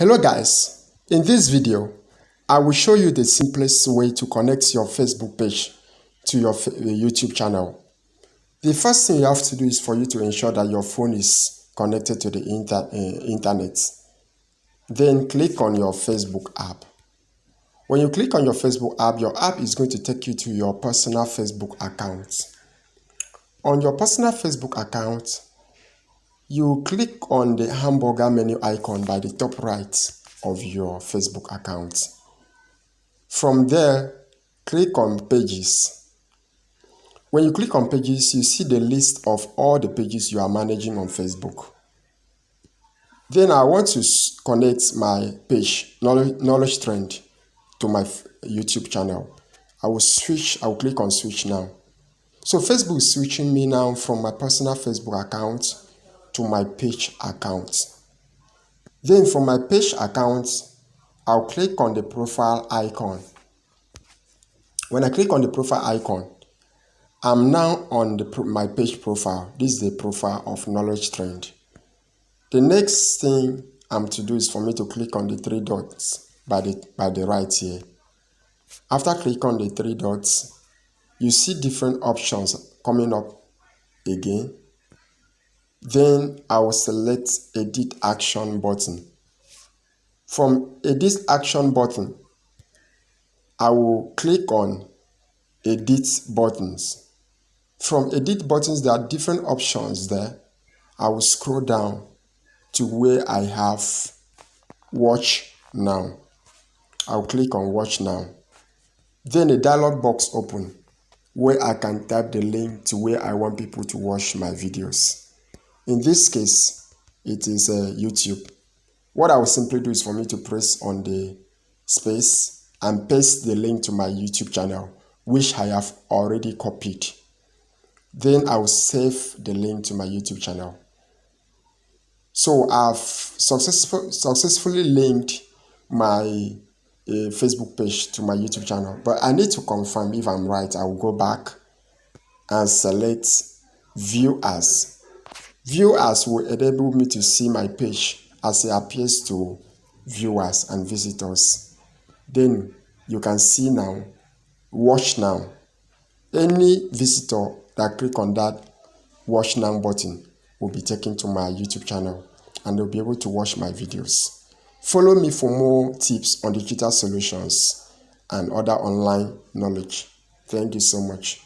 Hello guys, in this video I will show you the simplest way to connect your Facebook page to your YouTube channel. The first thing you have to do is for you to ensure that your phone is connected to the internet. Then click on your Facebook app. When you click on your Facebook app, your app is going to take you to your personal Facebook account. On your personal Facebook account, you click on the hamburger menu icon by the top right of your Facebook account. From there, click on Pages. When you click on Pages, you see the list of all the pages you are managing on Facebook. Then I want to connect my page, Knowledge Trend, to my YouTube channel. I will click on Switch Now. So Facebook is switching me now from my personal Facebook account to my page account. Then from my page account, I'll click on the profile icon. When I click on the profile icon, I'm now on my page profile. This is the profile of Knowledge Trend. The next thing I'm to do is for me to click on the three dots by the right here. After clicking on the three dots, you see different options coming up again. Then I will select Edit Action button. From Edit Action button, I will click on Edit Buttons. From Edit Buttons, there are different options there. I will scroll down to where I have Watch Now. I'll click on Watch Now. Then a dialog box opens where I can type the link to where I want people to watch my videos. In this case, it is YouTube. What I will simply do is for me to press on the space and paste the link to my YouTube channel, which I have already copied. Then I will save the link to my YouTube channel. So I've successfully linked my Facebook page to my YouTube channel, but I need to confirm if I'm right. I will go back and select View As. View As will enable me to see my page as it appears to viewers and visitors. Then you can see now, Watch Now. Any visitor that click on that Watch Now button will be taken to my YouTube channel and they'll be able to watch my videos. Follow me for more tips on digital solutions and other online knowledge. Thank you so much.